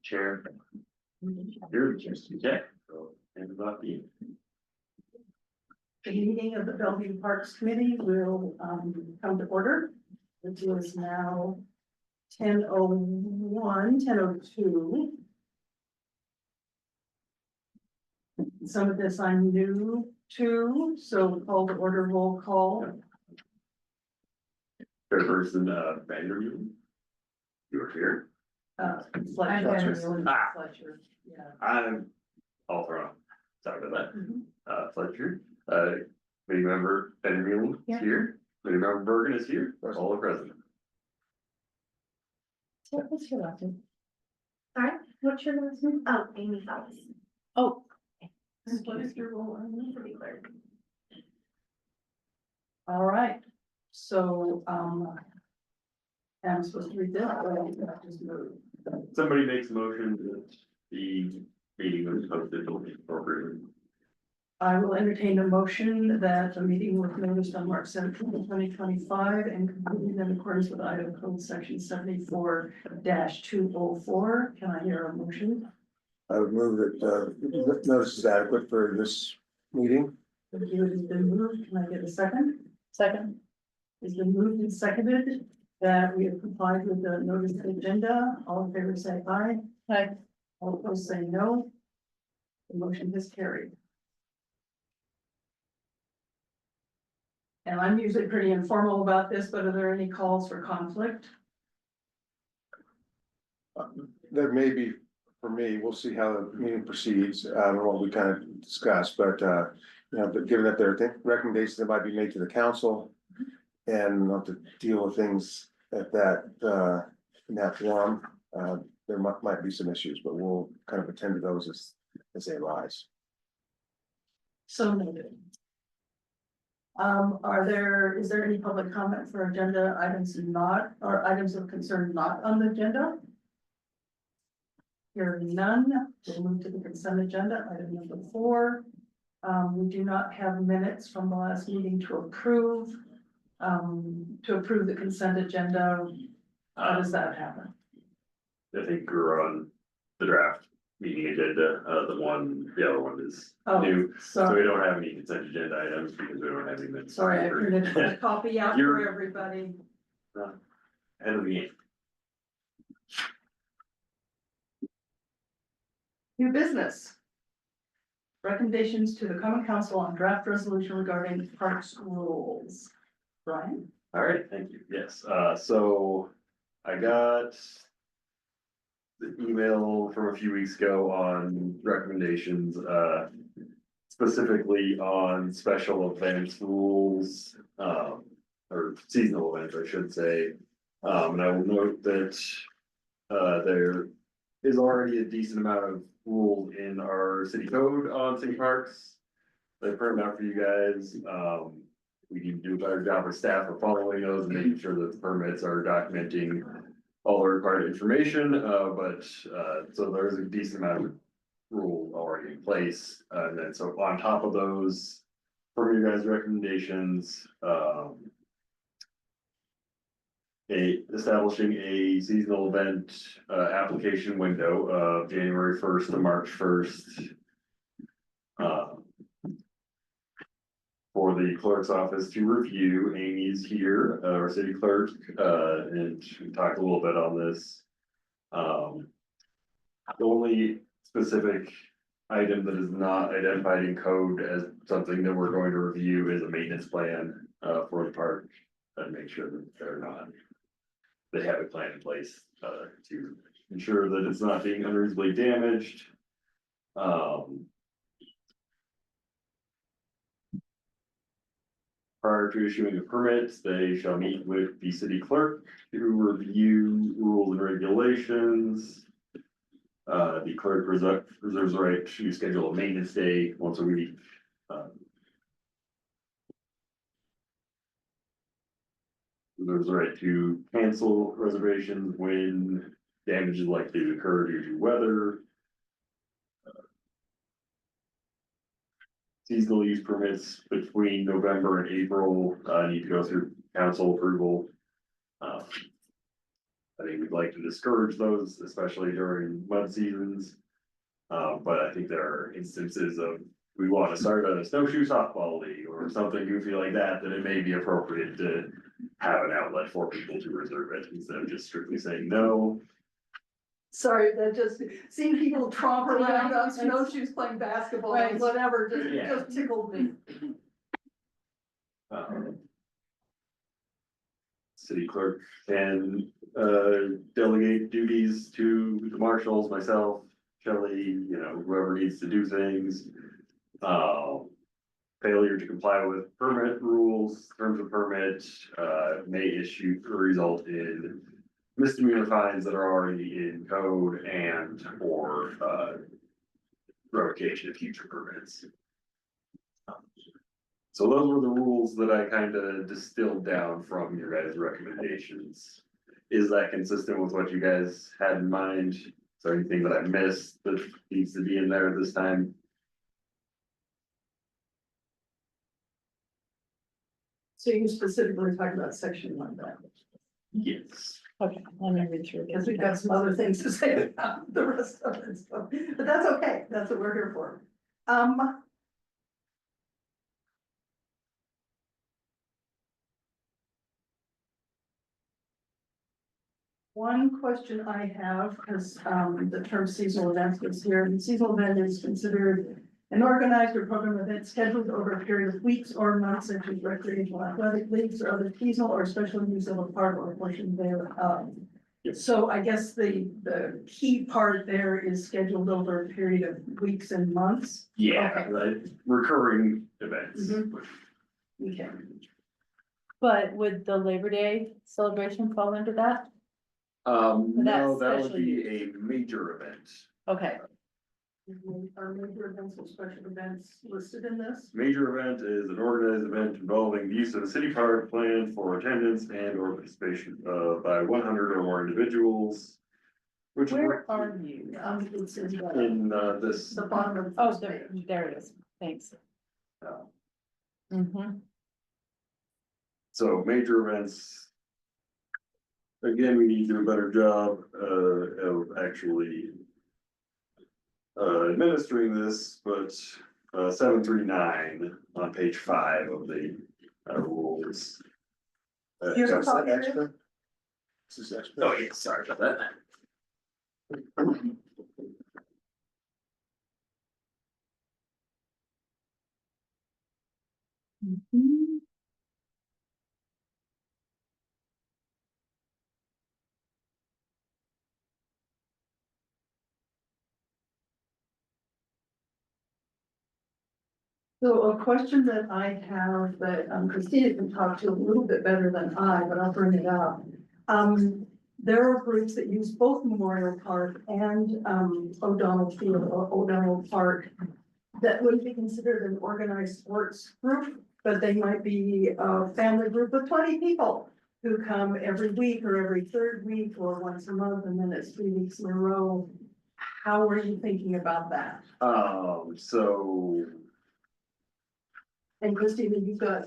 Chair. You're just, yeah, so, and about the. The meeting of the Bellevue Parks Committee will come to order. It is now 10:01, 10:02. Some of this I'm new to, so call to order, roll call. Chairperson, Vandermeer. You were here. Fletcher. Fletcher. Yeah. I'm all thrown. Sorry about Mhm. that. Fletcher, committee member Vandermeer is Yeah. here. Committee member Bergen is here. All the president. What's your last name? Sorry, What's your last name? oh, Amy Fells. Oh. What is your role on the City clerk. All right, so, I'm supposed to read this, or I just move? Somebody makes a motion that the meeting was posted appropriately. I will entertain a motion that the meeting was noticed on March 17, 2025, and completed in accordance with Idaho Code Section 74-204. Can I hear a motion? I would move that notice is adequate for this meeting. Thank you. It has been moved. Can I get a second? Second. It's been moved and seconded that we have complied with the notice of agenda. All in favor say aye. Aye. All opposed say no. The motion is carried. And I'm usually pretty informal about this, but are there any calls for conflict? There may be, for me, we'll see how the meeting proceeds, and what we kind of discussed, but, but given that there are recommendations that might be made to the council. And not to deal with things at that, in that forum, there might be some issues, but we'll kind of attend to those as they arise. So noted. Is there any public comment for agenda items not, or items of concern not on the agenda? Hearing none, we'll move to the consent agenda, item number 4. We do not have minutes from the last meeting to approve. To approve the consent agenda, how does that happen? I think we're on the draft meeting agenda, the other one is Oh, new. So we sorry, don't have any consent agenda items because we don't have any minutes. sorry, I printed a copy out for You're- everybody. End of the game. New business. Recommendations to the common council on draft resolution regarding parks rules. Brian? All right, thank you. Yes, so I got the email from a few weeks ago on recommendations, specifically on special events rules, or seasonal events, I should say. And I will note that, there is already a decent amount of rules in our city code on city parks. They print them out for you guys. We need to do a better job of staff of following those and making sure that the permits are documenting all the required information, so there's a decent amount of rule already in place. And then so on top of those, from your guys' recommendations, establishing a seasonal event application window of January 1st to March 1st. For the clerk's office to review. Amy's here, our city clerk, and we talked a little bit on this. The only specific item that is not identified in code as something that we're going to review is a maintenance plan for the park. And make sure that they have a plan in place to ensure that it's not being unreasonably damaged. Prior to issuing a permit, they shall meet with the city clerk to review rules and regulations. The clerk reserves the right to schedule a maintenance day once a week. Reserves the right to cancel reservations when damage is likely to occur due to weather. Seasonal use permits between November and April need to go through council approval. I think we'd like to discourage those, especially during mud seasons. But I think there are instances of, we want to start a snowshoe softball league or something goofy like that, that it may be appropriate to have an outlet for people to reserve it instead of just strictly saying no. Sorry, that just, seeing people tromp around on snowshoes playing basketball and whatever, Yeah. just tickled me. City clerk can delegate duties to the marshals, myself, Shelley, whoever needs to do things. Failure to comply with permit rules, terms of permit, may issue or result in misdemeanor fines that are already in code and or revocation of future permits. So those were the rules that I kind of distilled down from your guys' recommendations. Is that consistent with what you guys had in mind? Is there anything that I missed that needs to be in there this time? So you specifically talking about section one then? Yes. Okay, let me read through, because we've got some other things to say about the rest of it, so, but that's okay, that's what we're here for. One question I have, because the term seasonal events was here, and seasonal event is considered an organized or program event scheduled over a period of weeks or months, such as recreational athletic leagues or other seasonal or special use of a park or a portion thereof. So I guess the key part there is scheduled over a period of weeks and months. Yeah, Okay. right, recurring events. Mhm. Okay. But would the Labor Day celebration fall into that? No, That's that would special be a major event. Okay, Are major events or special events listed in this? Major event is an organized event involving the use of a city park plan for attendance and or participation by 100 or more individuals. Which where are you? It's in in this, the bottom of. Oh, this there, page. there it is, thanks. uh, Mm-hmm. so major events. Again, we need to do a better job of actually administering this, but 739 on page 5 of the rules. Here's a Is that copy of it. extra? This is extra. Oh, yeah, sorry about that. Mm-hmm. So a question that I have that Christina can talk to a little bit better than I, but I'll bring it up. There are groups that use both Memorial Park and O'Donnell Field or O'Donnell Park that would be considered an organized sports group, but they might be a family group of 20 people who come every week or every third week or once a month, and then it's 3 weeks in a row. How are you thinking about that? So And Christina, you've got,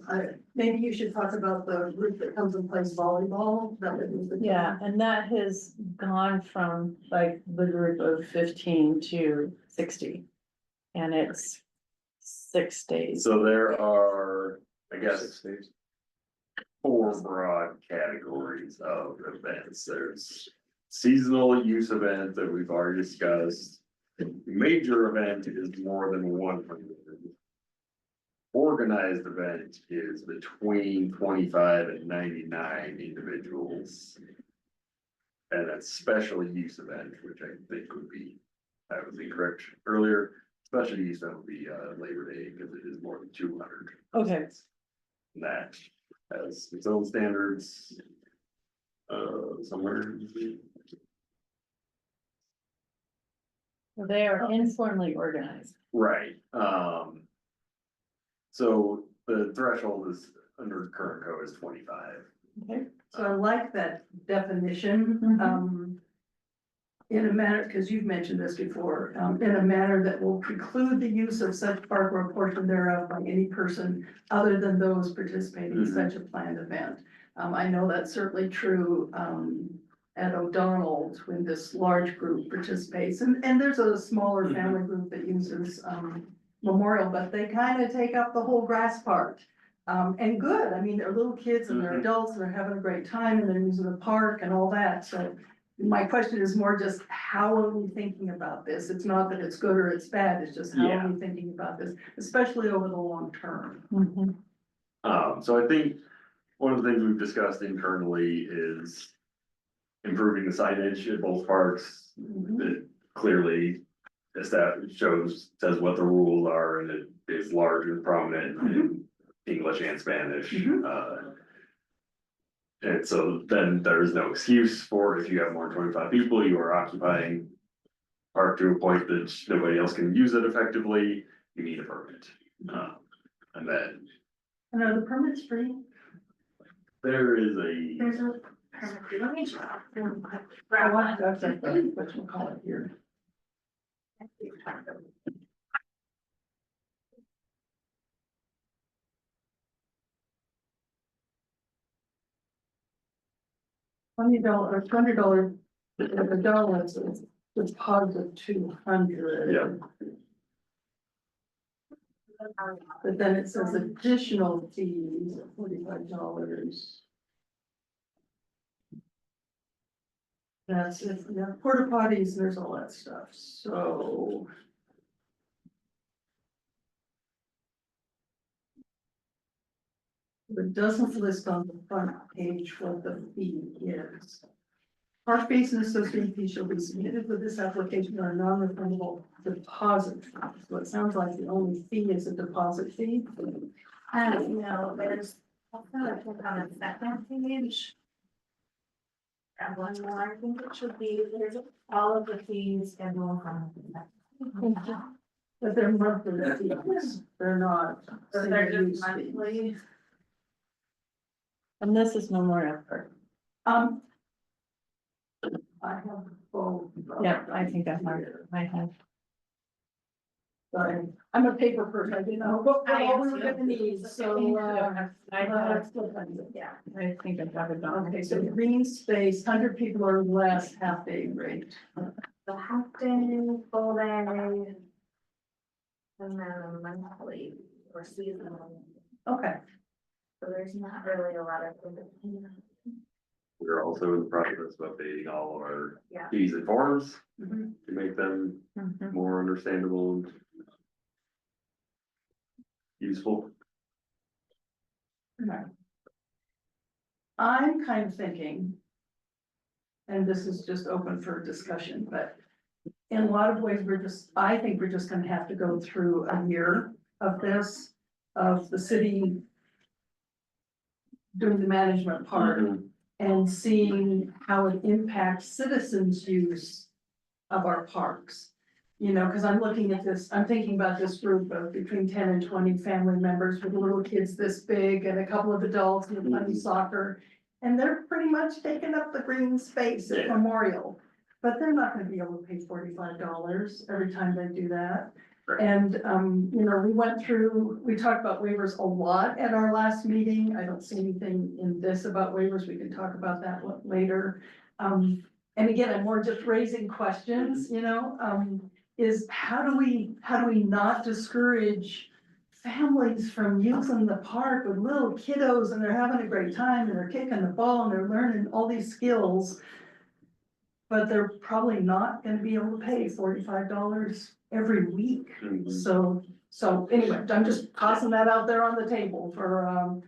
maybe you should talk about the group that comes and plays volleyball, that would be the. Yeah, and that has gone from like the group of 15 to 60. And it's 6 days. So there are, I guess, 6 days. 4 broad categories of events. There's seasonal use event that we've already discussed. Major event is more than 100. Organized event is between 25 and 99 individuals. And that's special use event, which I think would be, I was incorrect earlier. Special use event would be Labor Day because it is more than 200. Okay. And that has its own standards. Somewhere. They are informally organized. Right, so the threshold is under current code is 25. Okay. So I like that definition. Mhm. in a manner, because you've mentioned this before, in a manner that will preclude the use of such park or a portion thereof by any person other than those participating in such a planned event. I know that's certainly true, at O'Donnell's when this large group participates, and there's a smaller family group that uses, Memorial, but they kind of take up the whole grass part. And good, I mean, they're little kids and they're adults and they're having a great time and they're using the park and all that, so. My question is more just, how are we thinking about this? It's not that it's good or it's bad, it's just how are we thinking about this, especially over the long term? So I think one of the things we've discussed internally is improving the signage at both parks. It clearly says what the rules are, and it is large and prominent in English and Spanish. And so then there's no excuse for, if you have more than 25 people, you are occupying park to a point that nobody else can use it effectively, you need a permit. And then And are the permits free? there is There's a permit, let me check. I want to, what you call it here. $20, $200, it's a deposit 200. Yeah. But then it says additional fees of $45. That's it, yeah, porta potties, there's all that stuff, so. It doesn't list on the front page what the fee is. Park Basin Association fee shall be submitted with this application or a non-refundable deposit fee. So it sounds like the only fee is a deposit fee. No, there's also, I think on the second page. And one more, I think it should be, there's all of the fees scheduled on. But they're monthly fees, they're not. So they're single just use fees. monthly. And this is Memorial Park. I have both. Yeah, I think I have. Sorry, I'm a paper person, I didn't know what all we were gonna need, so, I have, Yeah. I think I have it on. okay, so green space, 100 people or less, half day rate. The half day, full day. And then a monthly or seasonal, Okay, so there's not really a lot of. we're also in the process of updating all of our Yeah. fees and forms Mhm. to make them Mhm. more understandable and useful. okay. I'm kind of thinking, and this is just open for discussion, but in a lot of ways, I think we're just gonna have to go through a year of this, of the city doing the management part and seeing how it impacts citizens' use of our parks. You know, because I'm looking at this, I'm thinking about this group of between 10 and 20 family members with little kids this big and a couple of adults and playing soccer. And they're pretty much taking up the green space at Yeah. Memorial, but they're not gonna be able to pay $45 every time they do that. Right. And, you know, we talked about waivers a lot at our last meeting. I don't see anything in this about waivers. We can talk about that later. And again, I'm more just raising questions, you know, is how do we not discourage families from using the park with little kiddos and they're having a great time and they're kicking the ball and they're learning all these skills. But they're probably not gonna be able to pay $45 every week. So anyway, I'm just tossing that out there on the table for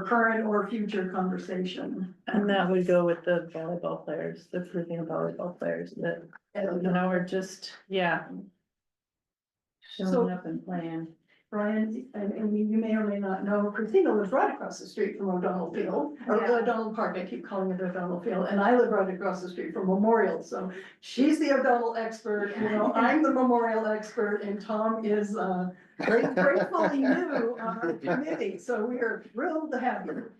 current or future conversation. And that would go with the volleyball players, the Peruvian volleyball players that, you know, are just, yeah. So- Showing up and playing. Brian, and you may or may not know, Christina lives right across the street from O'Donnell Field, or Yeah. O'Donnell Park, I keep calling it O'Donnell Field, and I live right across the street from Memorial, so she's the O'Donnell expert, you know, I'm the Memorial expert, and Tom is, gratefully new on our committee, so we are thrilled to have you.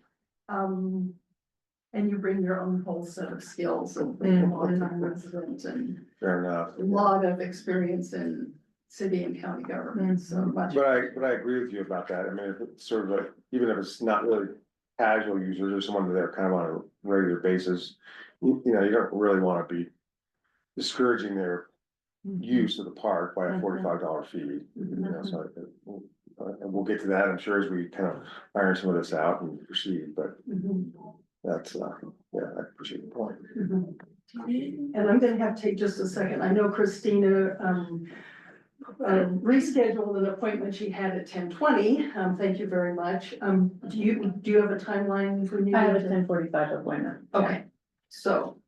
And you bring your own whole set of skills of being a long-time resident and Fair enough. a lot of experience in city and county government, so much. But I agree with you about that. I mean, if it's sort of like, even if it's not really casual users or someone that are kind of on a regular basis, you know, you don't really wanna be discouraging their use of the park by a $45 fee, you know, so and we'll get to that, I'm sure, as we kind of iron some of this out and proceed, but Mhm. that's, yeah, I appreciate the point. Mhm. And I'm gonna have to take just a second. I know Christina, rescheduled an appointment she had at 10:20. Thank you very much. Do you have a timeline for me? I have a 10:45 appointment. Okay, so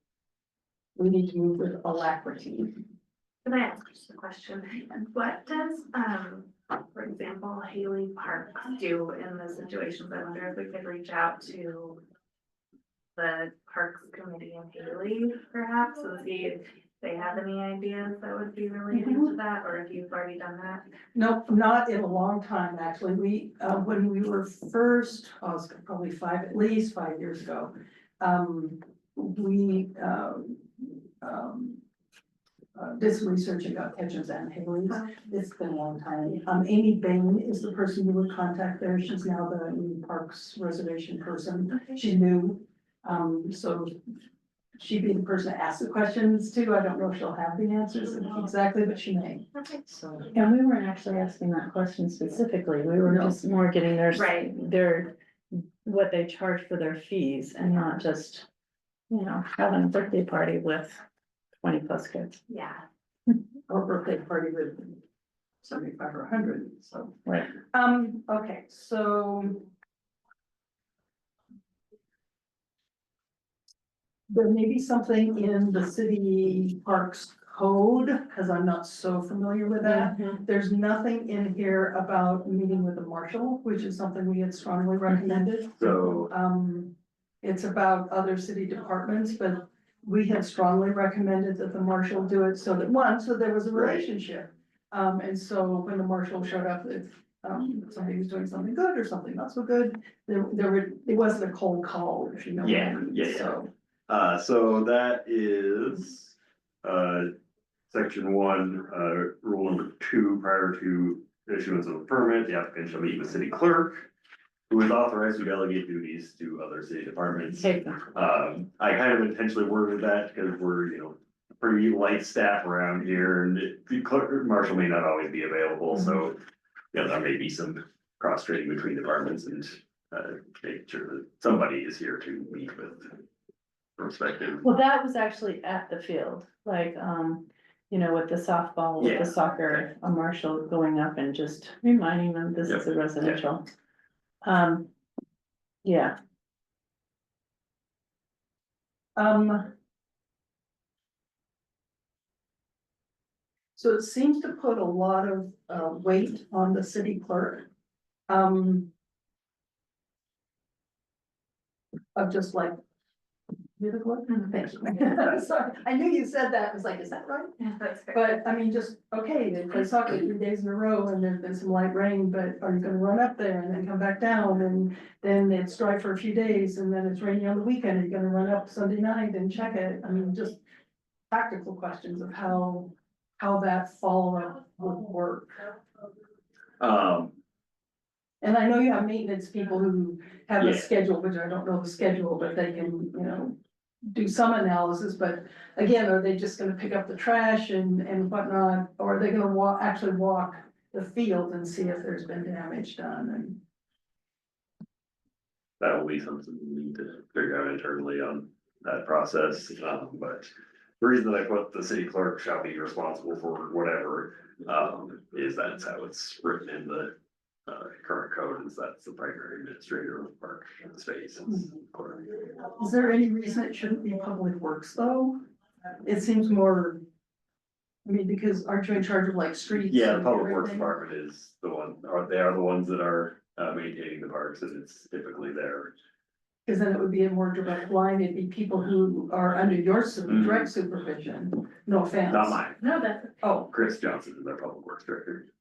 we need to move with alacrity. Can I ask just a question? What does, for example, Haley Park do in the situations? I wonder if we could reach out to the Parks Committee in Haley perhaps, and see if they have any ideas that would be related to that, or if you've already done that. Nope, not in a long time, actually. We, when we were first, oh, it's probably at least 5 years ago. We, did some research about Ketchums and Haley's. It's been a long time. Amy Bain is the person you would contact there. She's now the new Parks Reservation person. She's new. So she'd be the person to ask the questions to. I don't know if she'll have the answers exactly, but she may. Okay. So. And we weren't actually asking that question specifically, we were No. just more getting Right. their, what they charge for their fees and not just, you know, having a birthday party with 20+ kids. Yeah. Or birthday party with 75 or 100, so. Right. Okay, so. There may be something in the city parks code, because I'm not so familiar with that. There's nothing in here about meeting with the marshal, which is something we had strongly recommended. So, It's about other city departments, but we had strongly recommended that the marshal do it so that so there was a Right. relationship. And so when the marshal showed up, if somebody was doing something good or something not so good, it wasn't a cold call, if you know what I mean. Yeah. So, so that is, section 1, rule number 2, prior to issuance of a permit, the applicant shall meet with city clerk, who is authorized to delegate duties to other city departments. Okay. I kind of intentionally worded that because we're, a pretty light staff around here, and the clerk, marshal may not always be available, so, there may be some cross training between departments and, make sure that somebody is here to meet with perspective. Well, that was actually at the field, like, with the softball, with Yeah. the soccer, a marshal going up and just reminding them this is a residential. Yeah, so it seems to put a lot of weight on the city clerk. Of just like. You're the clerk? Thank you. Sorry, I knew you said that. I was like, is that right? Yeah, that's fair. But I mean, just, okay, they play soccer 3 days in a row and there's been some light rain, but are you gonna run up there and then come back down? And then it's dry for a few days and then it's rainy on the weekend. Are you gonna run up Sunday night and check it? I mean, just practical questions of how that follow-up would work. And I know you have maintenance people who have a Yeah. schedule, which I don't know the schedule, but they can, do some analysis, but again, are they just gonna pick up the trash and whatnot? Or are they gonna actually walk the field and see if there's been damage done and? That will be something we need to figure out internally on that process, but the reason that I put the city clerk shall be responsible for whatever, is that's how it's written in the current code, is that's the primary administrator of the park space. Is there any reason it shouldn't be public works though? It seems more. I mean, because aren't you in charge of like streets? Yeah, the and public works everything? department is the one, or they are the ones that are maintaining the parks, and it's typically there. Cause then it would be a more direct line. It'd be people who are under your direct supervision. No offense. Not mine, No, that's. Oh, Chris Johnson is our public works director.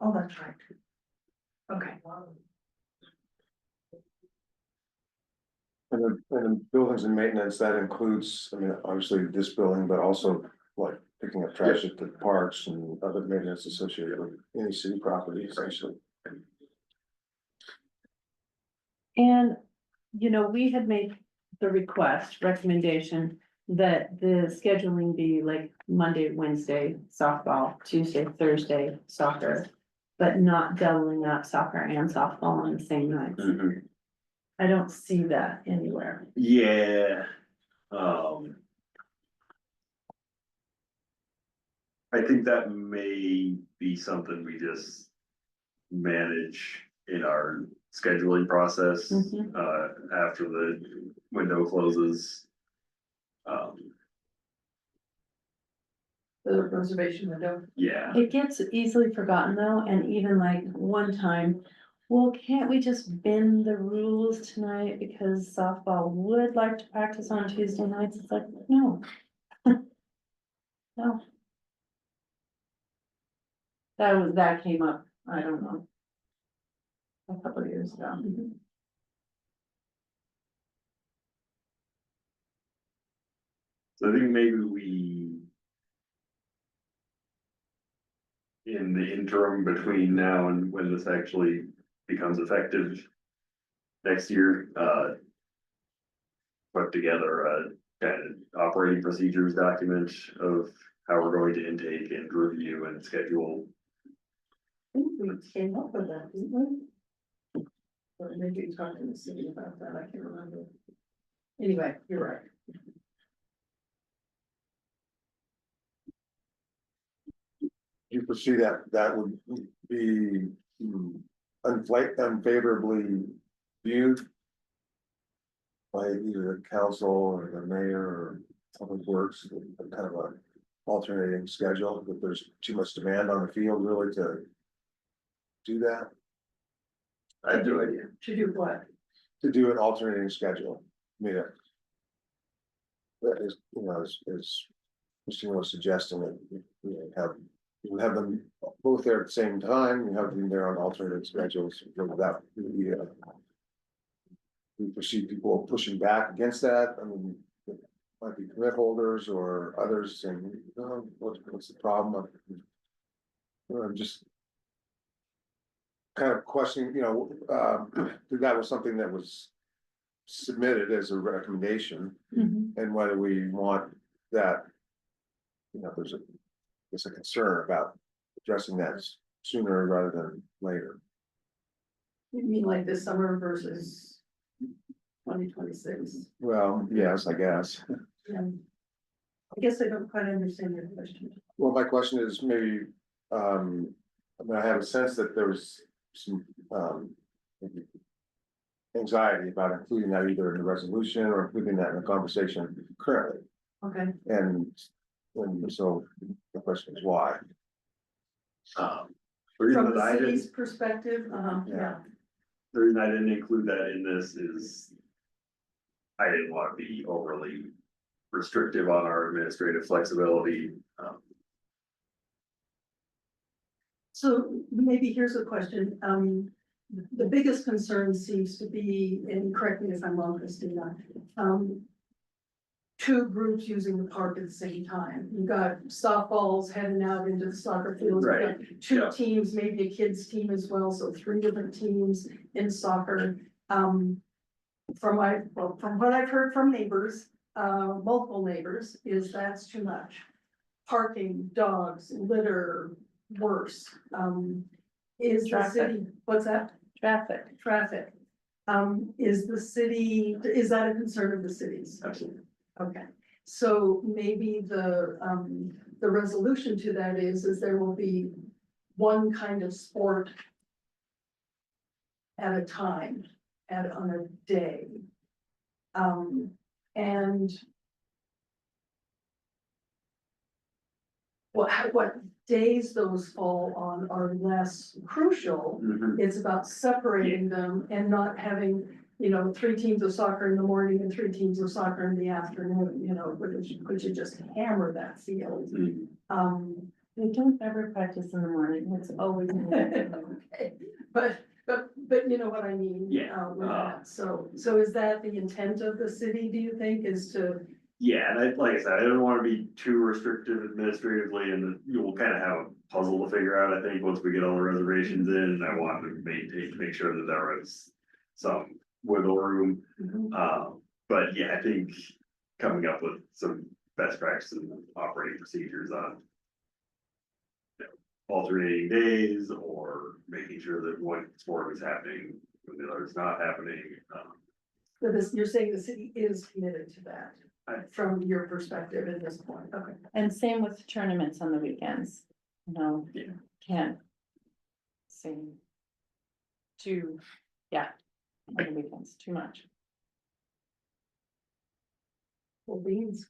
oh, that's right. Okay. the buildings and maintenance, that includes, I mean, obviously this building, but also like picking up trash at the parks and other maintenance associated with any city property essentially. And, you know, we had made the recommendation that the scheduling be like Monday, Wednesday softball, Tuesday, Thursday soccer, but not doubling up soccer and softball on the same night. Mhm. I don't see that anywhere. Yeah. I think that may be something we just manage in our scheduling process, Mhm. After the window closes. The reservation window. Yeah, It gets easily forgotten though, and even like one time, well, can't we just bend the rules tonight because softball would like to practice on Tuesday nights? It's like, no. No. That came up, I don't know. A couple of years ago. so I think maybe we. In the interim between now and when this actually becomes effective next year, put together a kind of operating procedures document of how we're going to intake and review and schedule. I think we came up with that, didn't we? Or maybe we talked to the city about that, I can't remember. Anyway, you're right. You foresee that that would be unfavorably viewed by either the council or the mayor or public works, kind of a alternating schedule, if there's too much demand on the field really to do that, I have no idea. To do what? to do an alternating schedule. I mean, that is, you know, as Christine was suggesting, that you have them both there at the same time, you have them there on alternate schedules, that we foresee people pushing back against that. I mean, it might be permit holders or others saying, oh, what's the problem? I'm just kind of questioning, that was something that was submitted as a recommendation, and whether we want that, there's a concern about addressing that sooner rather than later. You mean like this summer versus 2026? Well, yes, I guess. Yeah. I guess I don't quite understand your question. Well, my question is maybe, I mean, I have a sense that there's some, maybe anxiety about including that either in the resolution or including that in the conversation currently. Okay. And so the question is why? The reason From that I the didn't, city's perspective, yeah. the reason I didn't include that in this is I didn't want to be overly restrictive on our administrative flexibility. So maybe here's a question. The biggest concern seems to be, and correct me if I'm wrong, Christina, two groups using the park at the same time. You've got softballs heading out into the soccer fields. You've got Right. two Yeah. teams, maybe a kids team as well, so three different teams in soccer. From what I've heard from neighbors, multiple neighbors, is that's too much. Parking, dogs, litter, worse. Is the Traffic. city, what's that? Traffic. Traffic. Is the city, is that a concern of the cities? Absolutely. Okay, so maybe the resolution to that is there will be one kind of sport at a time, on a day. And what days those fall on are less crucial. It's about separating them and not having, 3 teams of soccer in the morning and 3 teams of soccer in the afternoon, which you just hammer that field. They don't ever practice in the morning, it's always in the afternoon. Okay, but but you know what I mean? Yeah, With that, so is that the intent of the city, do you think, is to? Yeah, and like I said, I don't wanna be too restrictive administratively, and you'll kind of have a puzzle to figure out, I think, once we get all the reservations in, and I want to make sure that there was some wiggle room. But yeah, I think coming up with some best practices and operating procedures on alternating days, or making sure that one sport is happening when the other is not happening. So this, you're saying the city is committed to that, from your perspective at this point, okay. And same with tournaments on the weekends, Yeah. can't. Same. On the weekends, too much. Well, beans.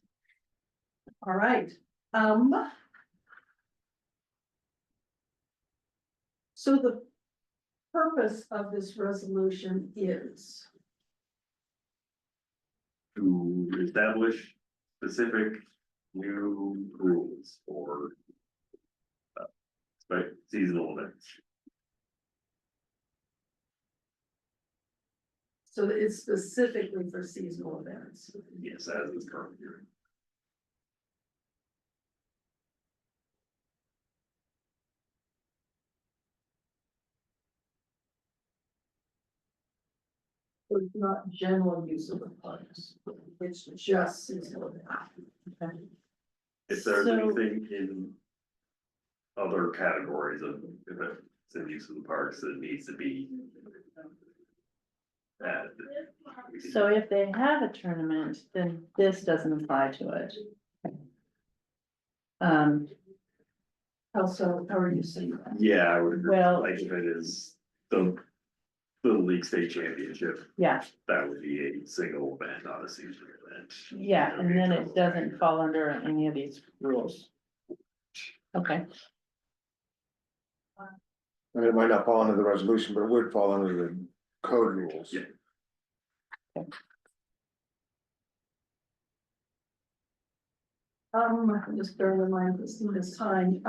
All right, so the purpose of this resolution is, To establish specific new rules for seasonal events. so that it's specifically for seasonal events. Yes, as is current year. So it's not general use of the parks, it's just seasonal events. If there's So- anything in other categories of events and use of the parks that needs to be added. So if they have a tournament, then this doesn't apply to it. Also, how are you seeing that? Yeah, I would agree, Well- like if it is the league state championship, Yeah, that would be a single event, not a seasonal event. yeah, and then it doesn't fall under any of these rules. Okay, I mean, it might not fall under the resolution, but it would fall under the code rules. Yeah. Just bear in mind this time,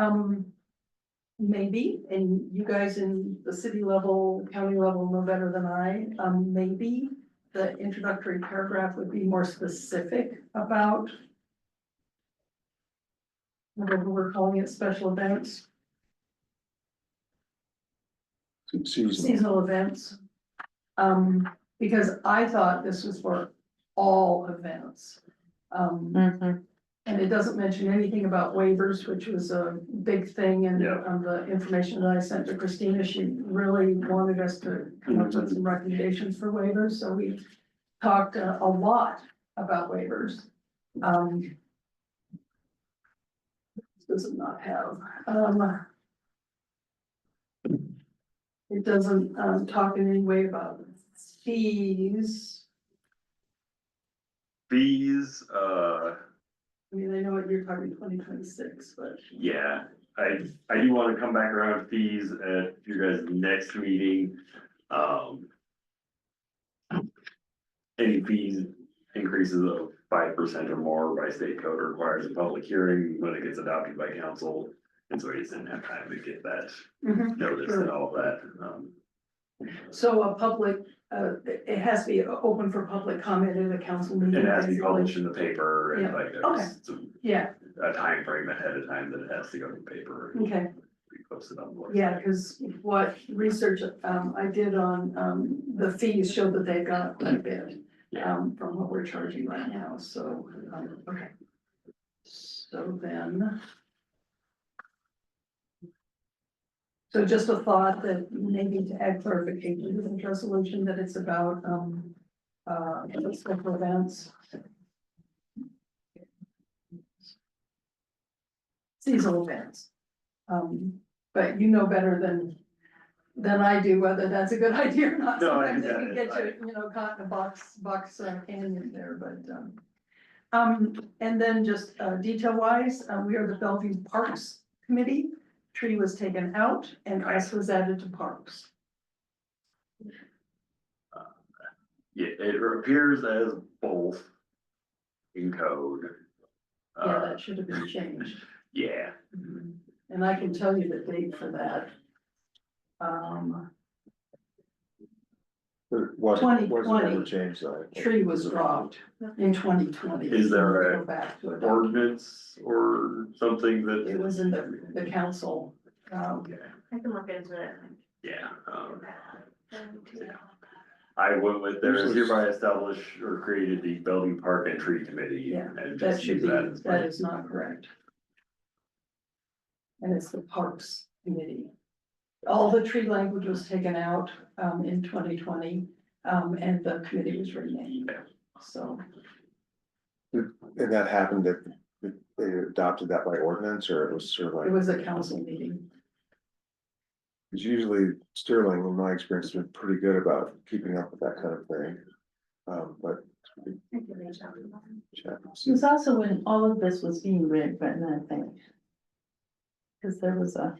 maybe, and you guys in the city level, county level know better than I, maybe the introductory paragraph would be more specific about whatever we're calling it, special events, Seasonal. seasonal events. Because I thought this was for all events. mhm, And it doesn't mention anything about waivers, which was a big thing, and Yeah. the information that I sent to Christina, she really wanted us to come up with some recommendations for waivers, so we talked a lot about waivers. This does not have, it doesn't, talk in any way about fees. Fees, I mean, I know what you're talking 2026, but. yeah, I do wanna come back around to fees at your guys' next meeting. Any fees increases of 5% or more by state code requires a public hearing when it gets adopted by council. And so we just didn't have time to get that notice and all of that. So a public, it has to be open for public comment at a council meeting. It has to be basically. published in the paper and Yeah. like Okay. there's some- Yeah, a time frame ahead of time that it has to go to the paper. and okay, be posted on the website. yeah, because what research, I did on, the fees showed that they've got quite a bit. From what we're charging right now, so, okay. So then. So just a thought that maybe to add clarification to the resolution that it's about, special events. Seasonal events. But you know better than I do whether that's a good idea or not. No, I Sometimes it get can it. get you know, caught in a box canyon there, but, and then just, detail wise, we are the Bellevue Parks Committee. Tree was taken out and S was added to parks. Yeah, it appears as both in code. Yeah, that should have been changed. Yeah, And I can tell you the date for that. wasn't ever 2020. changed though. Tree was dropped in 2020. Is there Go back to it. ordinance or something It that, was in the council. I can look into it. yeah, I went with there is hereby established or created the Bellevue Park and Tree Committee. Yeah, And that just should use be, that as that is not correct. And it's the Parks Committee. All the tree language was taken out, in 2020, and the committee was renamed, so. And that happened that they adopted that by ordinance, or it was sort of like, It was a council meeting. because usually Sterling, in my experience, has been pretty good about keeping up with that kind of thing. But. I can reach out to them. check. It was also when all of this was being written, I think. Cause there was a.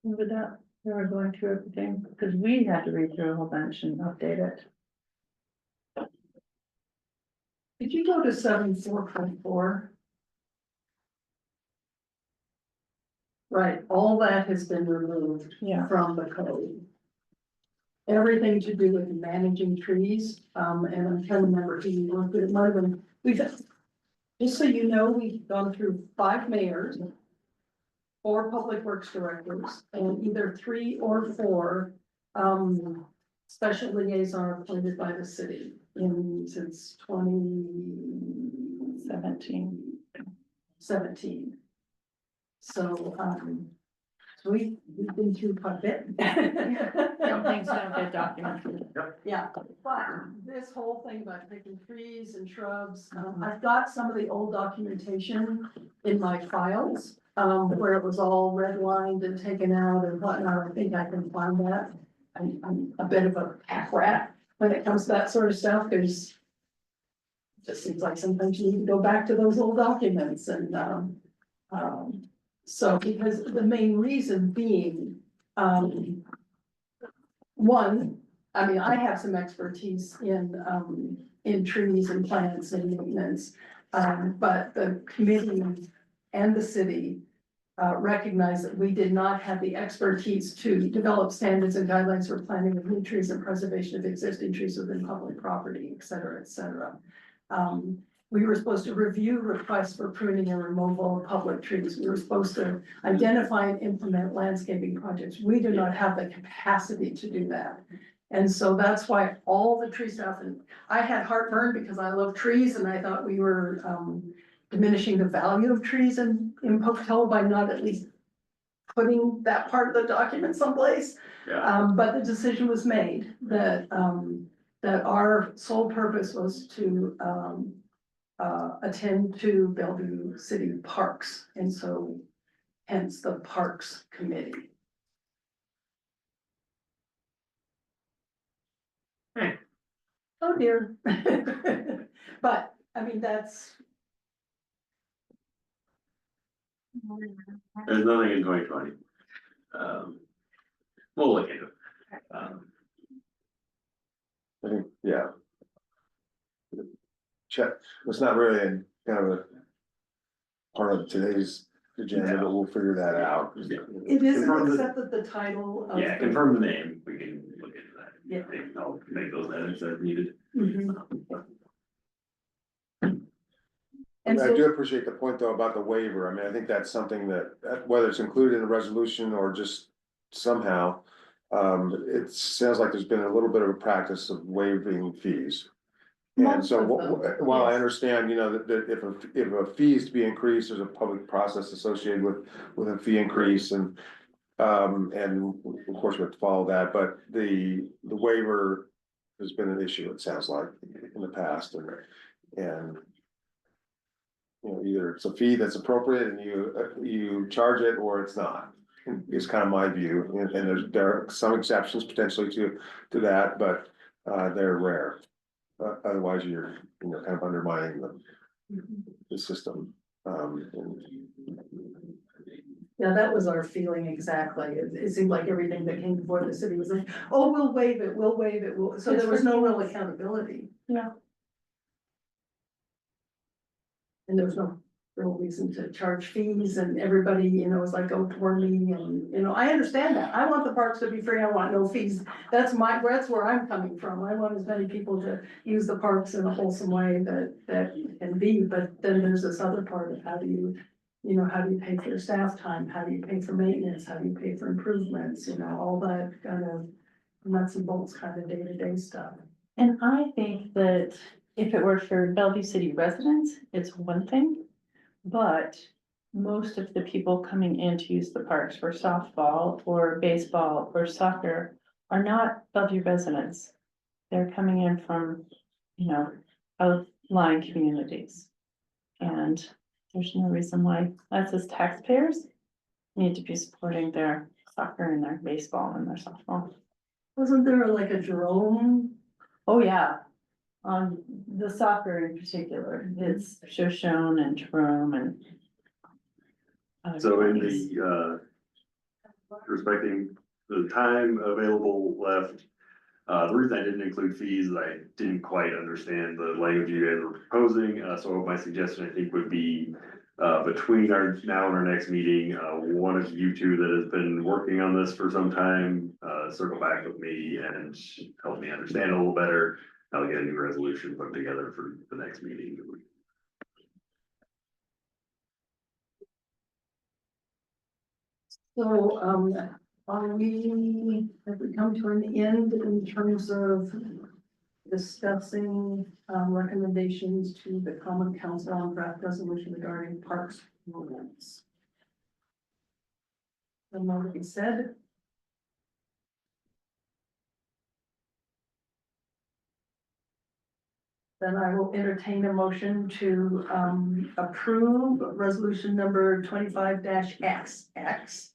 Remember that, they were going through everything, cause we had to read through a whole bunch and update it. Did you go to 74.4? Right, all that has been removed Yeah. from the code. Everything to do with managing trees, and I'm trying to remember who you worked with, it might have been, just so you know, we've gone through 5 mayors, 4 public works directors, and either 3 or 4, special liaison appointed by the city since 2017. So, we've been through quite a bit. Some things don't get documented. Yeah, but this whole thing about picking trees and shrubs, I've got some of the old documentation in my files. Where it was all redlined and taken out and whatnot, I think I can find that. I'm a bit of a pack rat when it comes to that sort of stuff, because it just seems like sometimes you need to go back to those old documents and, so because the main reason being, one, I mean, I have some expertise in trees and plants and maintenance. But the committee and the city recognize that we did not have the expertise to develop standards and guidelines for planting of new trees and preservation of existing trees within public property, et cetera, et cetera. We were supposed to review requests for pruning and removal of public trees. We were supposed to identify and implement landscaping projects. We do not have the capacity to do that. And so that's why all the tree stuff, and I had heartburn because I love trees and I thought we were diminishing the value of trees in Pocatello by not at least putting that part of the document someplace. yeah, But the decision was made that that our sole purpose was to attend to Bellevue City Parks, and so hence the Parks Committee. Hey. Oh dear. But, I mean, that's, there's nothing in 2020. We'll look into it. I think, yeah. Check, it's not really in kind of a part of today's agenda, but we'll figure that out. Yeah. it isn't Confirm the- except that the title of. Yeah, confirm the name, we can look into that. Yeah. I'll make those edits as needed. Mhm. And I so, do appreciate the point though about the waiver. I mean, I think that's something that, whether it's included in the resolution or just somehow. It sounds like there's been a little bit of a practice of waiving fees. And Most so of them, while I yes. understand, you know, that if a fee is to be increased, there's a public process associated with a fee increase and. And of course we have to follow that, but the waiver has been an issue, it sounds like, in the past and. You know, either it's a fee that's appropriate and you charge it or it's not, is kind of my view, and there are some exceptions potentially to that, but they're rare. Otherwise, you're, you know, kind of undermining the system. yeah, that was our feeling exactly. It seemed like everything that came before the city was like, oh, we'll waive it, so there was no real accountability. Yeah. And there was no real reason to charge fees and everybody, is like, oh, toward me and, I understand that. I want the parks to be free. I want no fees. That's where I'm coming from. I want as many people to use the parks in a wholesome way that can be, but then there's this other part of how do you pay for your staff time? How do you pay for maintenance? How do you pay for improvements? All that kind of nuts and bolts kind of day-to-day stuff. And I think that if it were for Bellevue City residents, it's one thing. But most of the people coming in to use the parks for softball or baseball or soccer are not Bellevue residents. They're coming in from, outlying communities. And there's no reason why us as taxpayers need to be supporting their soccer and their baseball and their softball. Wasn't there like a Jerome? Oh, yeah. On the soccer in particular, it's Shoshone and Jerome and. other So in counties. the, respecting the time available left, the reason I didn't include fees is I didn't quite understand the language you guys were proposing, so my suggestion I think would be between our now and our next meeting, one of you two that has been working on this for some time, circle back with me and help me understand a little better. I'll get a new resolution put together for the next meeting. So, have we come to an end in terms of discussing, recommendations to the Common Council on draft resolution regarding parks movements? The more to be said. Then I will entertain a motion to, approve resolution number 25-XX.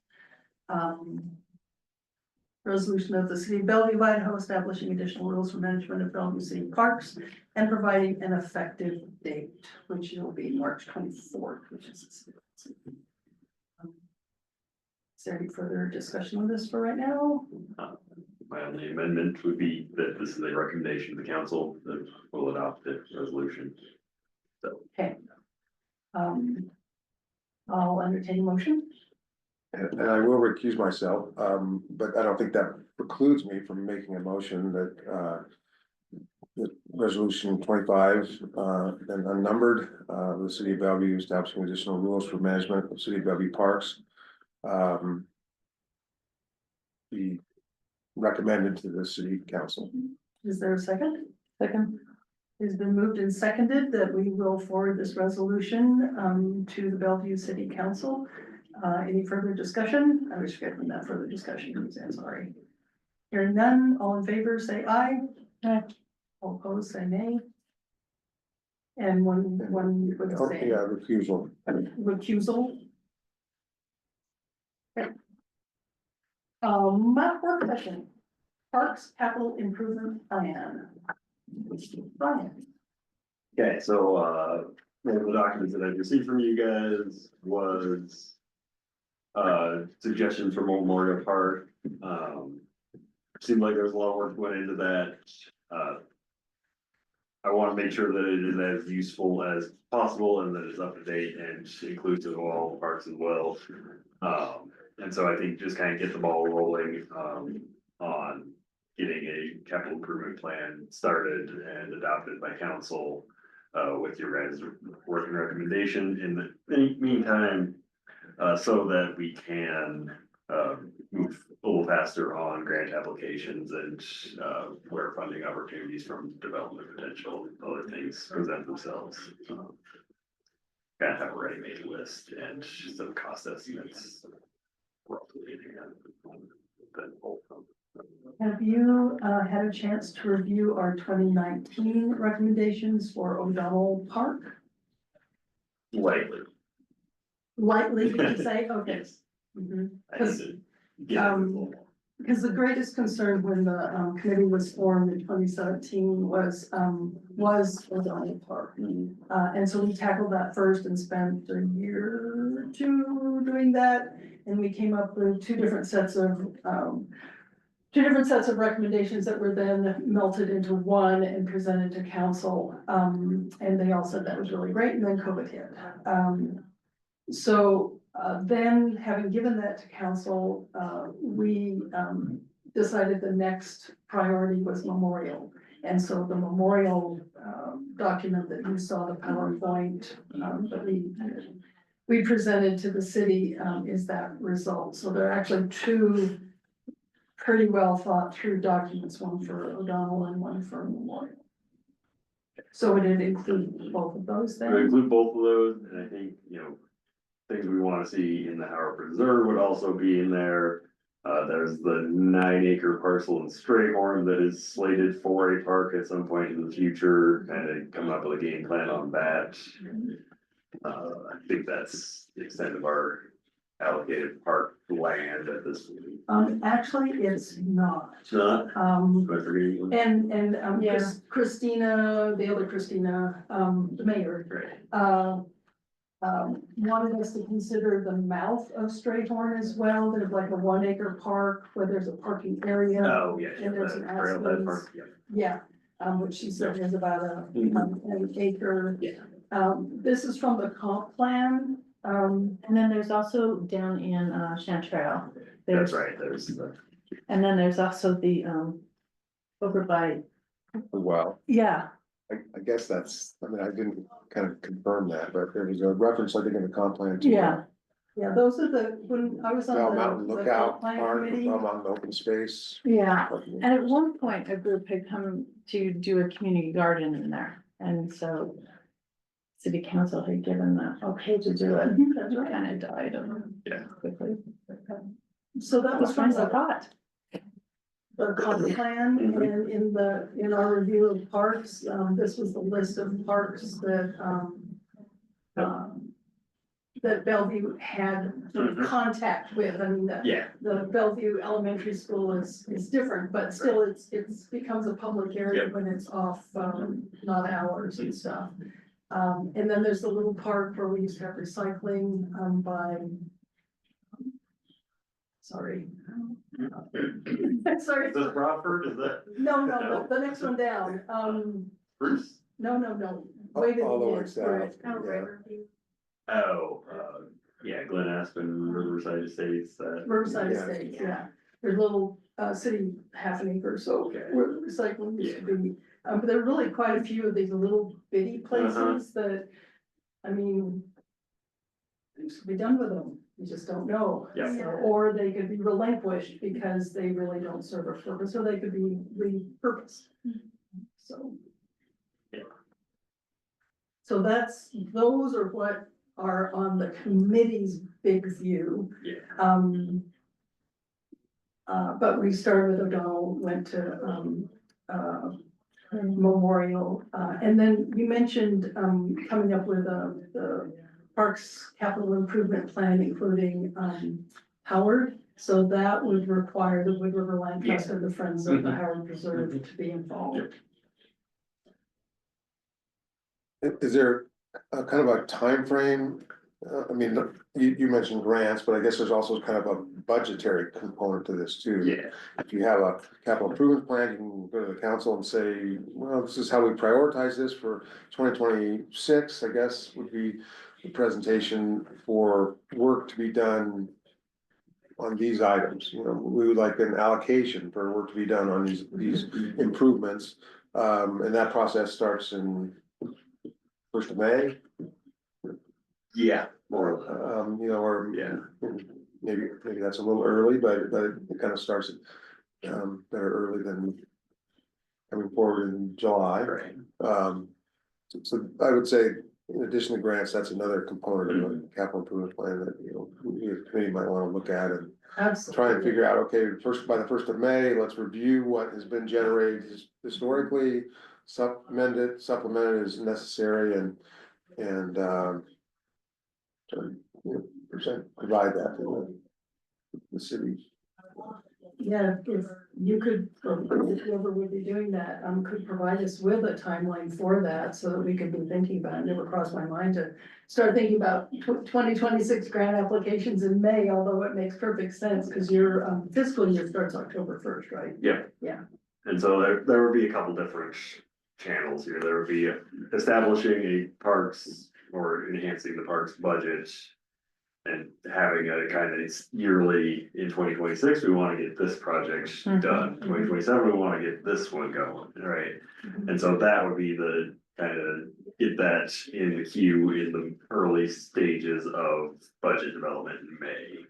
Resolution of the City of Bellevue, Idaho, establishing additional rules for management of Bellevue City Parks and providing an effective date, which will be March 24th, which is. Is there any further discussion on this for right now? My only amendment would be that this is a recommendation to the council that will adopt the resolution. Okay. I'll entertain a motion. And I will recuse myself, but I don't think that precludes me from making a motion that, that resolution 25, and unnumbered, the city of Bellevue establishing additional rules for management of city of Bellevue parks. Be recommended to the city council. Is there a second? Second. It's been moved and seconded that we will forward this resolution, to the Bellevue City Council. Any further discussion? I was forgetting that further discussion, I'm sorry. Hearing none, all in favor, say aye. Aye. All opposed, say nay. And one would Oh, say yeah, recusal. recusal. Okay. Work session, Parks Capital Improvement Plan. Brian. Okay, so, one of the documents that I received from you guys was suggestions for Memorial Park. Seemed like there was a lot of work went into that. I want to make sure that it is as useful as possible and that it's up to date and inclusive of all the parks as well. And so I think just kind of get the ball rolling, on getting a capital improvement plan started and adopted by council, with your guys' working recommendation in the meantime, so that we can, move a little faster on grant applications and, where funding opportunities from development potential, other things present themselves. Kind of have a ready-made list and some cost estimates. Have you had a chance to review our 2019 recommendations for O'Donnell Park? Lightly. Lightly, did you say? Okay. Yes. Mhm. I need to get it a little more. Because the greatest concern when the committee was formed in 2017 was O'Donnell Park. And so we tackled that first and spent a year or two doing that. And we came up with two different two different sets of recommendations that were then melted into one and presented to council. And they all said that was really great, and then COVID hit. So then, having given that to council, we decided the next priority was memorial. And so the memorial document that you saw, the PowerPoint that we presented to the city is that result. So there are actually two pretty well thought through documents, one for O'Donnell and one for memorial. So would it include both of those We then? include both of those, and I think, you know, things we wanna see in the Howard Preserve would also be in there. There's the 9 acre parcel in Strayhorn that is slated for a park at some point in the future, kind of come up with a game plan on that. I think that's the extent of our allocated park land at this point. Actually, it's not. It's not, Um, am I forgetting one? and Yeah. Christina, the other Christina, the mayor, Right, wanted us to consider the mouth of Strayhorn as well. There's like a 1 acre park where there's a parking area. oh, yeah, And there's an that trail, that Aspen's. part, yeah. Yeah, which she said is about an acre. Yeah. This is from the comp plan. And then there's also down in Chanterelle. That's There's, right, there's the. and then there's also the over by, Well, yeah, I guess that's, I mean, I didn't kind of confirm that, but there was a reference, I think, in the comp plan to. yeah, Yeah, those are the, when I was on Bell the. Mountain the Lookout comp plan part, committee. Bell Mountain Open Space. yeah. And at one point, a group had come to do a community garden in there, and so city council had given the okay to do it. That's right. Kind of died Yeah. quickly. So that was from I the thought. comp plan, and in our review of parks, this was the list of parks that, that Bellevue had sort of contact with. I mean, Yeah, the Bellevue Elementary School is different, but still it's becomes a public area Yep. when it's off, not hours and stuff. And then there's the little park where we used to have recycling, by. Sorry. Sorry. is this Crawford, is that No, the next one down, Bruce? no, way to All the the way end, south, right. Oh, yeah. Riverview. Oh, yeah, Glen Aspen, Riverside Estates, Riverside Yeah. Estates, yeah, there's little, city half an acre, so Okay. where recycling used to be. But there are really quite a few of these little bitty places that, I mean. Things could be done with them, you just don't know. Yeah. So, or they could be relinquished because they really don't serve a purpose, or they could be repurposed. So. Yeah. So those are what are on the committee's big view. yeah, But we started with O'Donnell, went to, Memorial, and then you mentioned, coming up with, the Parks Capital Improvement Plan, including, Howard. So that would require the Wood River Land Trust and the Friends of the Howard Preserve to be involved. Is there a kind of a timeframe? I mean, you mentioned grants, but I guess there's also kind of a budgetary component to this too. yeah, If you have a capital improvement plan, you can go to the council and say, well, this is how we prioritize this for 2026, I guess, would be the presentation for work to be done on these items. You know, we would like an allocation for work to be done on these improvements. And that process starts in 1st of May. yeah, more of that, You know, or yeah, maybe that's a little early, but it kind of starts better early than coming forward in July. right, So I would say, in addition to grants, that's another component of the capital improvement plan that, you know, we as a committee might want to look at and Absolutely. try and figure out, okay, by the 1st of May, let's review what has been generated historically, supplement it as necessary, and provide that to the city. Yeah, you could, or whoever would be doing that, could provide us with a timeline for that, so that we could be thinking about it. It never crossed my mind to start thinking about 2026 grant applications in May, although it makes perfect sense, because your fiscal year starts October 1st, right? Yeah. Yeah. And so there would be a couple different channels here. There would be establishing a parks or enhancing the parks budget. And having a kind of yearly in 2026, we wanna get this project done, 2027, we wanna get this one going, right? And so that would be the kind of get that in the queue in the early stages of budget development in May.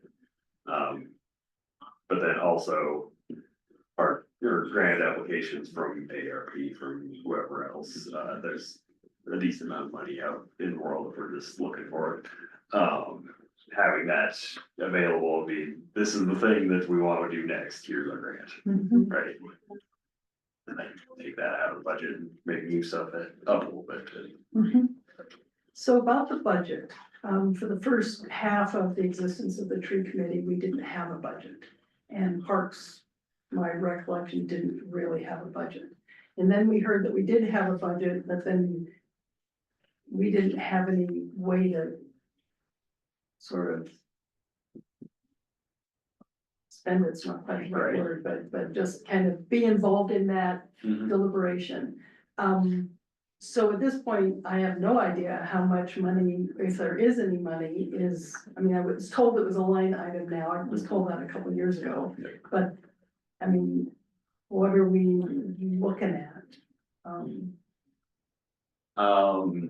But then also our grant applications from ARP, from whoever else, there's a decent amount of money out in the world if we're just looking for it. Having that available, this is the thing that we want to do next, here's our grant, right? And then take that out of the budget and maybe move stuff up a little bit. So about the budget, for the first half of the existence of the tree committee, we didn't have a budget. And parks, my recollection, didn't really have a budget. And then we heard that we did have a budget, but then we didn't have any way to sort of spend, it's not quite the right word, but just kind of be involved in that deliberation. So at this point, I have no idea how much money, if there is any money, is, I mean, I was told it was a line item now, I was told that a couple of years ago, but I mean, what are we looking at?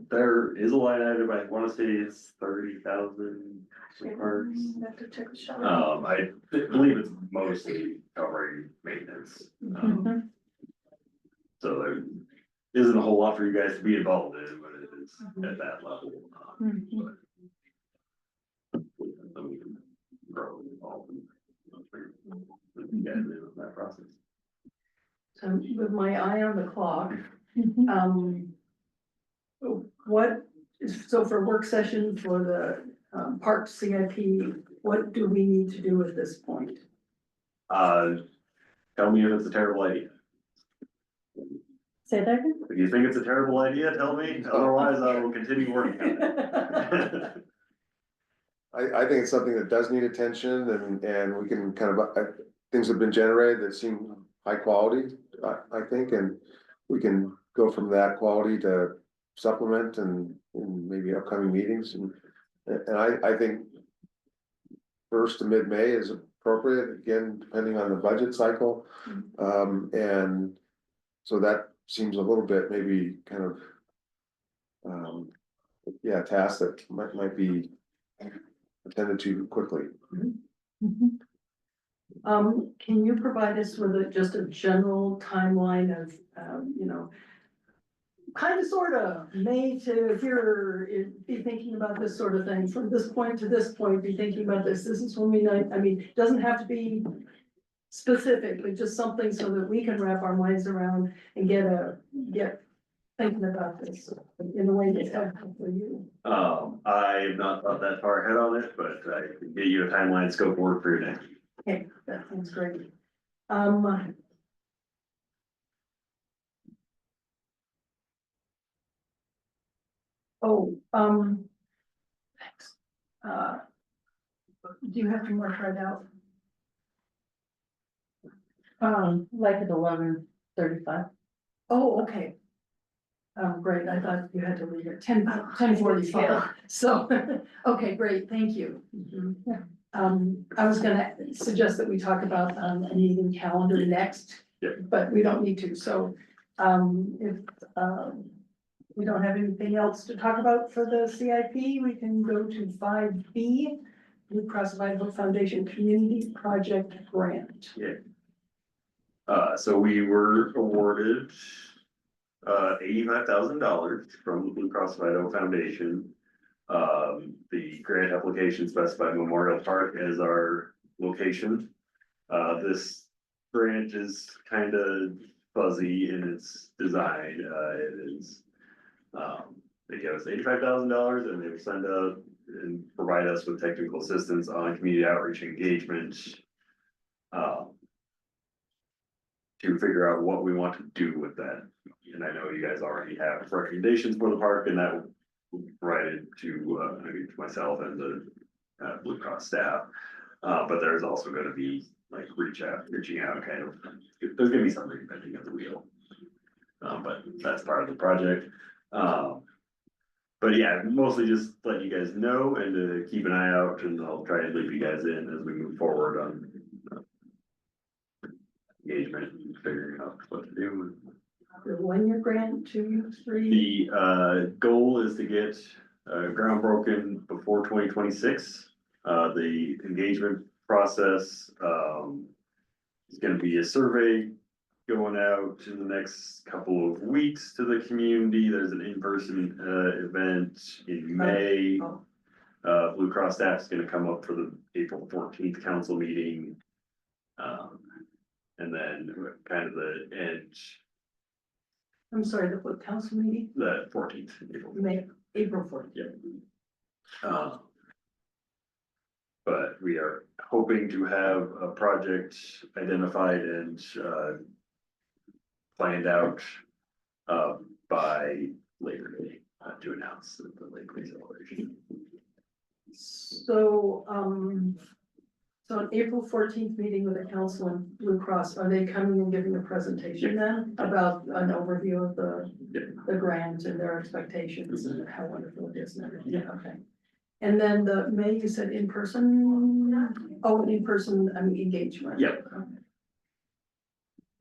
There is a line item, I wanna say it's 30,000 for parks. Have to check the shot. I believe it's mostly covering maintenance. So there isn't a whole lot for you guys to be involved in, but it is at that level. But we can grow involved in you guys in that process. So with my eye on the clock, what is, so for work session for the park CIP, what do we need to do at this point? Tell me if it's a terrible idea. Say that again? If you think it's a terrible idea, tell me, otherwise I will continue working on it. I think it's something that does need attention and we can kind of, things have been generated that seem high quality, I think, and we can go from that quality to supplement and maybe upcoming meetings and I think first to mid-May is appropriate, again, depending on the budget cycle. And so that seems a little bit maybe kind of yeah, a task that might be attended to quickly. Can you provide us with just a general timeline of, you know, kind of sort of May to here, be thinking about this sort of thing, from this point to this point, be thinking about this is when we know, I mean, it doesn't have to be specific, but just something so that we can wrap our minds around and get thinking about this in a way that's helpful for you. I have not thought that far ahead on it, but I can get you a timeline scope of work for your day. Okay, that sounds great. Thanks. Do you have any more tried out? Like at 11:35. Oh, okay. Great, I thought you had to leave at 10:45, so, okay, great, thank you. I was gonna suggest that we talk about a meeting calendar next. Yeah. But we don't need to, so, if, we don't have anything else to talk about for the CIP, we can go to 5B, Blue Cross Idaho Foundation Community Project Grant. So we were awarded $85,000 from the Blue Cross of Idaho Foundation. The grant application specified Memorial Park as our location. This grant is kind of fuzzy in its design. It is, they give us $85,000 and they will send out and provide us with technical assistance on community outreach engagement. to figure out what we want to do with that. And I know you guys already have recommendations for the park, and that will be provided to, maybe to myself and the Blue Cross staff. But there's also gonna be like reaching out kind of, there's gonna be some reinventing of the wheel. But that's part of the project. But yeah, mostly just let you guys know and to keep an eye out, and I'll try and loop you guys in as we move forward on engagement and figuring out what to do. The 1 year grant, 2 years, 3? The goal is to get ground broken before 2026. The engagement process is gonna be a survey going out in the next couple of weeks to the community. There's an in-person event in May. Oh. Blue Cross staff is gonna come up for the April 14th council meeting. And then kind of the edge, I'm sorry, the what council meeting? the 14th. April 4th. Yeah. But we are hoping to have a project identified and planned out by Labor Day to announce the Labor Day celebration. So, so on April 14th meeting with the council and Blue Cross, are they coming and giving a presentation then about an overview of the grant and their expectations and how wonderful it is and everything? Yeah. Okay. And then the May, you said in person? Oh, in person, engagement. Yep. Okay.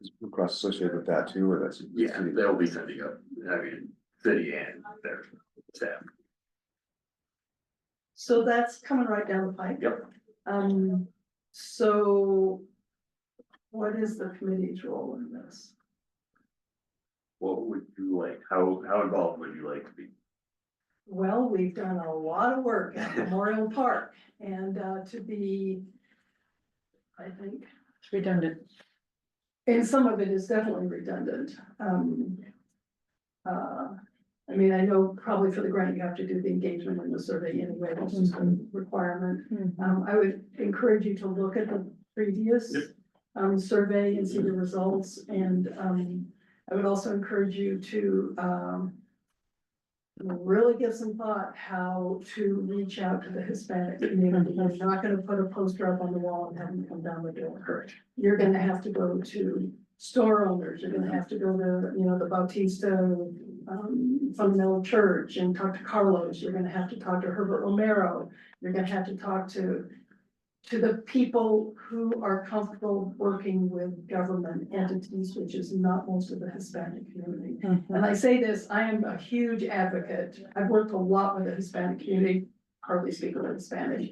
Is Blue Cross associated with that too, or that's? Yeah, they'll be sending up, I mean, city and their staff. So that's coming right down the pipe. Yep. So what is the committee's role in this? What would you like, how involved would you like to be? Well, we've done a lot of work at Memorial Park and to be, I think, It's redundant. and some of it is definitely redundant. I mean, I know probably for the grant, you have to do the engagement and the survey anyway, that's just a requirement. I would encourage you to look at the previous survey and see the results, and I would also encourage you to really give some thought how to reach out to the Hispanic community. You're not gonna put a poster up on the wall and have them come down the door. Correct. You're gonna have to go to store owners, you're gonna have to go to, the Bautista Fundamental Church and talk to Carlos, you're gonna have to talk to Herbert Romero, you're gonna have to talk to the people who are comfortable working with government entities, which is not most of the Hispanic community. And I say this, I am a huge advocate. I've worked a lot with the Hispanic community, hardly speak a little Spanish.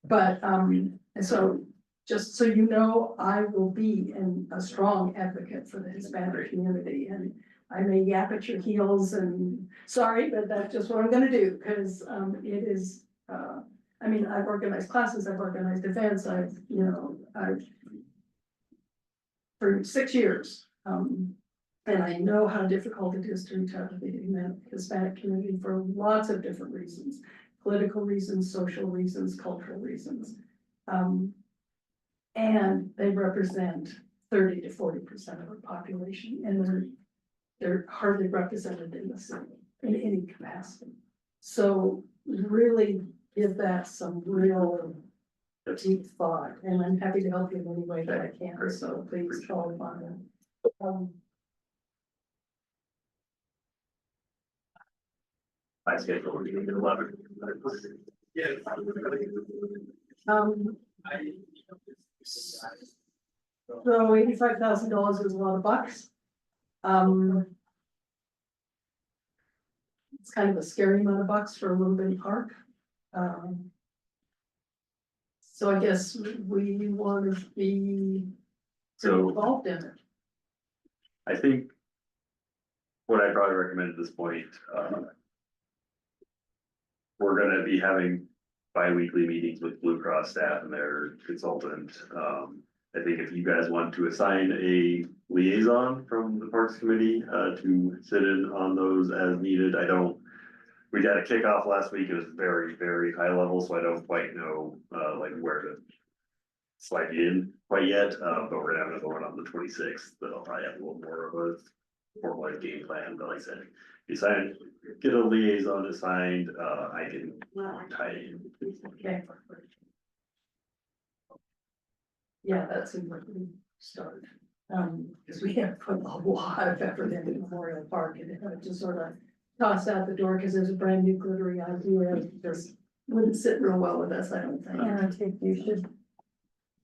But, and so, just so you know, I will be a strong advocate for the Hispanic community. And I may yap at your heels and, sorry, but that's just what I'm gonna do, because it is, I've organized classes, I've organized events, I've for 6 years. And I know how difficult it is to reach out to the Hispanic community for lots of different reasons, political reasons, social reasons, cultural reasons. And they represent 30 to 40% of our population, and they're hardly represented in the city in any capacity. So really give that some real deep thought, and I'm happy to help you in any way that I can, so please call upon them. My schedule would be at 11. So $85,000 is a lot of bucks. It's kind of a scary amount of bucks for a little bitty park. So I guess we want to be So involved in it. I think what I probably recommend at this point, we're gonna be having bi-weekly meetings with Blue Cross staff and their consultant. I think if you guys want to assign a liaison from the Parks Committee, to sit in on those as needed, we had a kickoff last week, it was very, very high level, so I don't quite know, like where to slide in quite yet, but we're gonna have another one on the 26th. That'll probably have a little more of a formalized game plan, but like I said, decide, get a liaison assigned, I can tie it in. Okay. Yeah, that seems like we start, because we have put a lot of effort into Memorial Park and it just sort of tossed out the door because there's a brand new glittery idea. Just wouldn't sit real well with us, I don't think. And I think you should.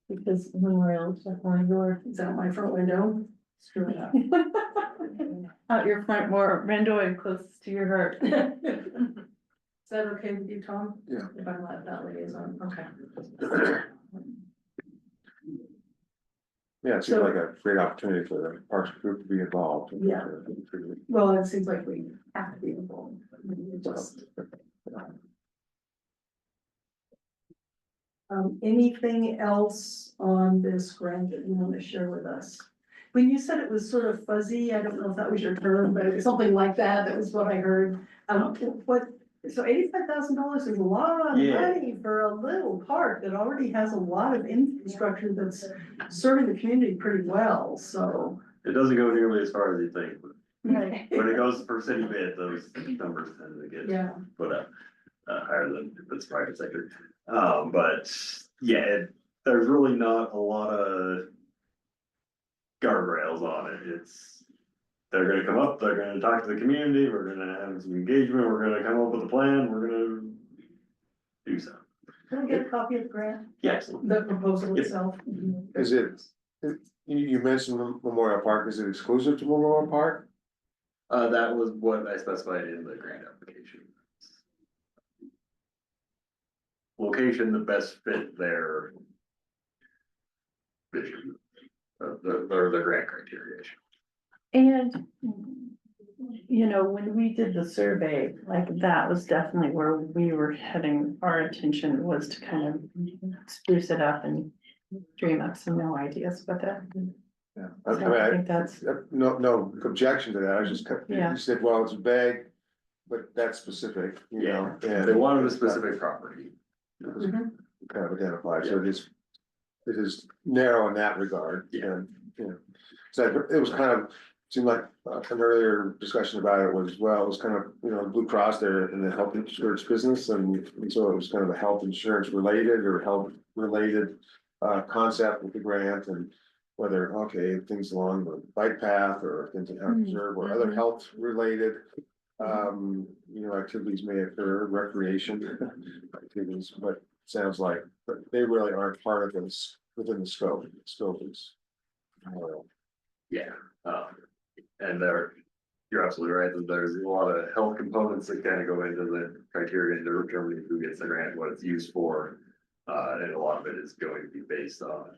Because Memorial is definitely your, Is that my front window? Screw it up. out your front more window and closest to your heart. Is that okay with you, Tom? Yeah. If I let that liaison, okay. Yeah, it seems like a great opportunity for the Parks Group to be involved. Yeah. Well, it seems like we have to be involved. We just- anything else on this grant that you want to share with us? When you said it was sort of fuzzy, I don't know if that was your term, but it was something like that, that was what I heard. What, so $85,000 is a lot of Yeah. money for a little park that already has a lot of infrastructure that's serving the community pretty well, so. It doesn't go nearly as far as you think, but Right. when it goes per city bid, those numbers tend to get Yeah, put up higher than if it's private sector. But yeah, there's really not a lot of guardrails on it. They're gonna come up, they're gonna talk to the community, we're gonna have some engagement, we're gonna come up with a plan, we're gonna do so. can I get a copy of the grant, Yes, the proposal Yep. itself? Is you mentioned Memorial Park, is it exclusive to Memorial Park? that was what I specified in the grant application. Location that best fit their vision, the grant criteria. And, you know, when we did the survey, like that was definitely where we were heading, our attention was to kind of spruce it up and dream up some new ideas with it. Yeah. So I think that's, No objection to that, I was just, Yeah. you said, well, it's vague, but that's specific, you know, and. They wanted a specific property. Mhm. Kind of identified, so it is narrow in that regard, Yeah. and, you know. So it was kind of, seemed like an earlier discussion about it was, well, it was kind of, you know, Blue Cross there in the health insurance business, and so it was kind of a health insurance related or health related. Concept with the grant and whether, okay, things along the bike path or things that have reserve or other health related. You know, activities may occur, recreation activities, but sounds like, but they really aren't part of this within the scope. Scope is. Yeah, and you're absolutely right, that there's a lot of health components that kind of go into the criteria to determining who gets the grant, what it's used for. And a lot of it is going to be based on,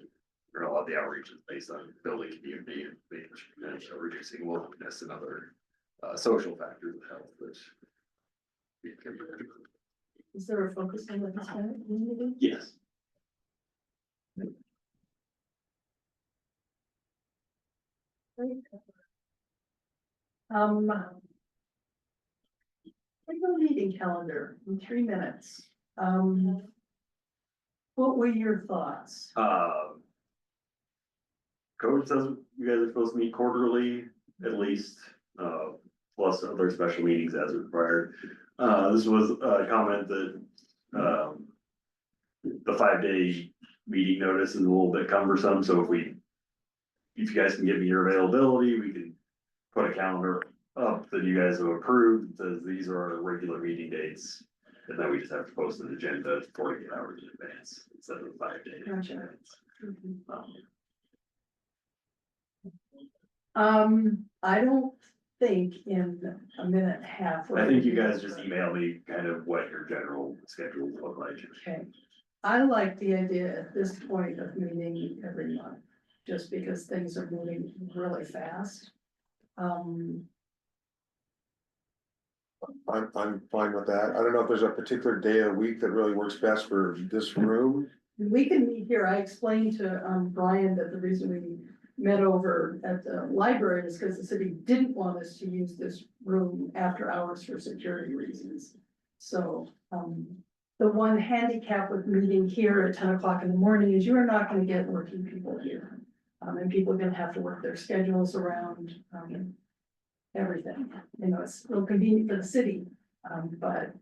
or a lot of the outreach is based on building community and making sure, you know, reducing loneliness and other social factors of health, which. Is there a focus on the Hispanic community? Yes. Regular meeting calendar in 3 minutes. What were your thoughts? Code says you guys are supposed to meet quarterly at least, plus other special meetings as required. This was a comment that, the 5-day meeting notice is a little bit cumbersome, so if you guys can give me your availability, we can put a calendar up that you guys have approved, that says these are our regular meeting dates. And then we just have to post an agenda 48 hours in advance instead of 5 days. Gotcha. I don't think in a minute and a half. I think you guys just email me kind of what your general schedule look like. Okay, I like the idea at this point of meeting every month, just because things are moving really fast. I'm fine with that. I don't know if there's a particular day of the week that really works best for this room. We can meet here. I explained to Brian that the reason we met over at the library is because the city didn't want us to use this room after hours for security reasons. So, The one handicap with meeting here at 10 o'clock in the morning is you are not gonna get working people here. And people are gonna have to work their schedules around, everything, you know, it's real convenient for the city, but,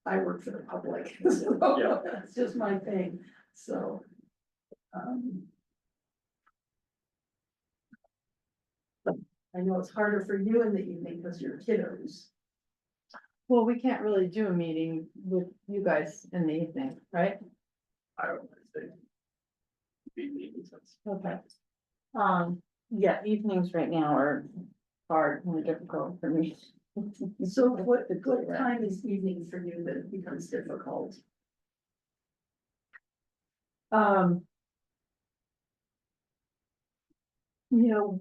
I work for the public, so Yeah. that's just my thing, so. I know it's harder for you in the evening because you're kiddos. Well, we can't really do a meeting with you guys in the evening, right? I don't know. Okay. Yeah, evenings right now are hard and difficult for me. So what time is evening for you that it becomes difficult?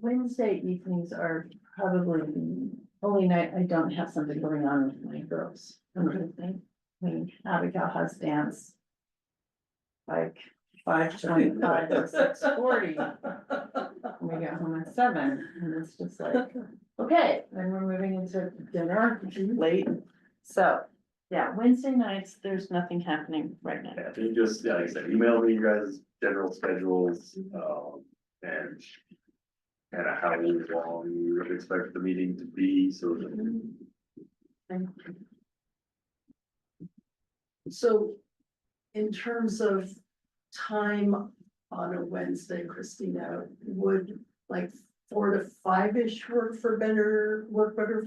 Wednesday evenings are probably the only night I don't have something going on with my girls. I mean, Abigail has dance. Like 5:25 or 6:40. We get home at 7, and it's just like, okay, then we're moving into dinner late. So, yeah, Wednesday nights, there's nothing happening right now. Yeah, if you just, yeah, like I said, email me your guys' general schedules, and kind of how long you would expect the meeting to be, so that So in terms of time on a Wednesday, Christina, would like 4 to 5-ish work better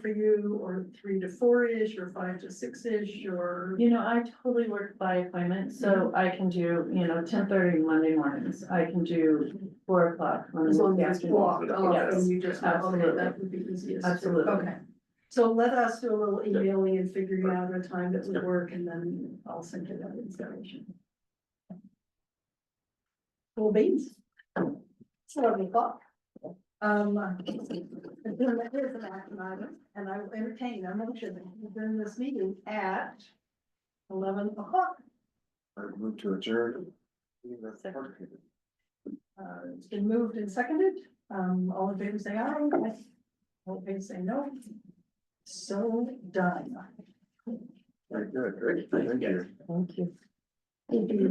for you, or 3 to 4-ish, or 5 to 6-ish, or? I totally work by appointment, so I can do, 10:30 Monday mornings. I can do 4 o'clock. on As long Wednesday as it's afternoon. blocked off Yes, and you just know, okay, absolutely. that would be easiest. Absolutely. Okay, so let us do a little emailing and figuring out a time that would work, and then I'll send you that information. Cool beans. It's 11 o'clock. Adjournment is an action item, and I will entertain a motion to adjourn this meeting at 11 o'clock. I move to adjourn. It's been moved and seconded. All in favor say aye. All in favor say no. So done. Very good, great, thank you. Thank you. Thank you.